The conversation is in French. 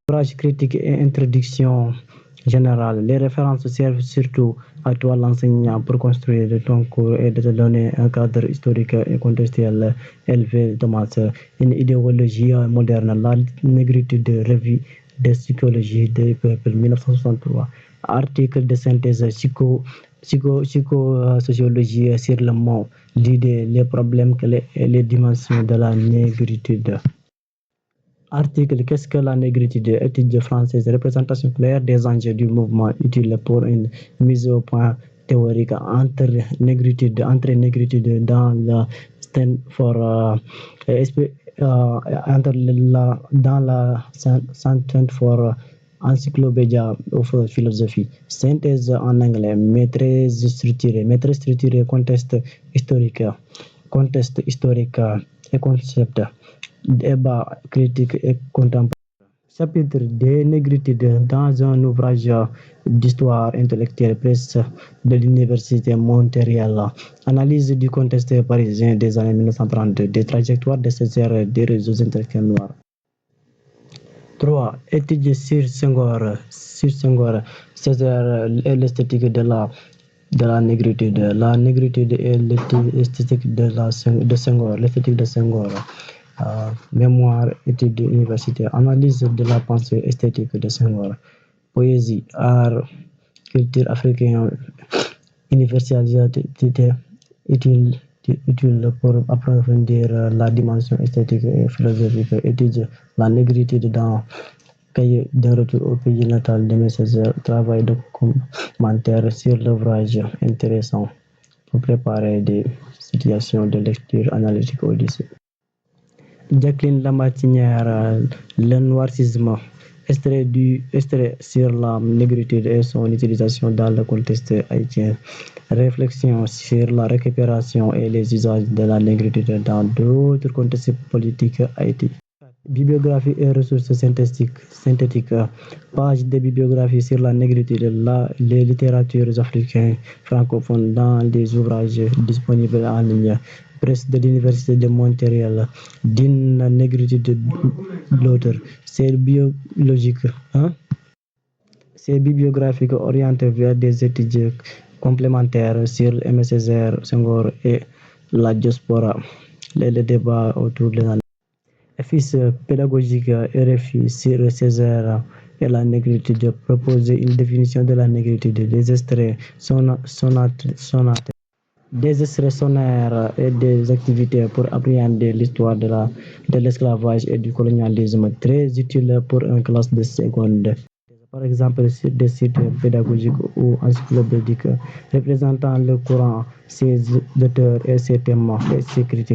Ouvrage critique et introduction générale. Les références servent surtout à toi, l'enseignant, pour construire ton cours et de te donner un cadre historique et contextuel élevé. Thomas, une idéologie moderne, la négritude, revue de psychologie des peuples, 1963. Article de synthèse psychosociologie sur le mot, l'idée, les problèmes et les dimensions de la négritude. Article: qu'est-ce que la négritude? Étude française, représentation claire des enjeux du mouvement utile pour une mise au point théorique entre négritude dans le Stanford dans la Stanford Encyclopedia of Philosophy. Synthèse en anglais, mais très structuré, contexte historique et concept. Débat critique et contemporain. Chapitre des négritudes dans un ouvrage d'histoire intellectuelle presse de l'Université Montréal. Analyse du contexte parisien des années 1930, des trajectoires nécessaires des réseaux intellectuels noirs. 3. Études sur Senghor, Césaire et l'esthétique de la négritude. La négritude et l'esthétique de Senghor. Mémoire, études universitaires, analyse de la pensée esthétique de Senghor. Poésie, art, culture africaine, universalité utile pour approfondir la dimension esthétique et philosophique. Étude la négritude dans Cahier d'un retour au pays natal de Césaire. Travail de commentaire sur l'ouvrage intéressant pour préparer des situations de lecture analytique au lycée. Jacqueline Lamartinière, le noircisme, extrait sur la négritude et son utilisation dans le contexte haïtien. Réflexion sur la récupération et les usages de la négritude dans d'autres contextes politiques haïtiens. Bibliographie et ressources synthétiques. Page de bibliographie sur la négritude, les littératures africaines francophones dans les ouvrages disponibles en ligne. Presse de l'Université de Montréal, d'une négritude de l'auteur. C'est bibliographique orienté vers des études complémentaires sur Aimé Césaire, Senghor et la diaspora. Les débats autour de la Fils pédagogique RFI sur Césaire et la négritude. Proposer une définition de la négritude. Des extraits sonnaires. Des extraits sonnaires et des activités pour appréhender l'histoire de l'esclavage et du colonialisme, très utile pour une classe de seconde. Par exemple, sur des sites pédagogiques ou encyclopédiques représentant le courant, ses auteurs et ses thèmes et ses critiques.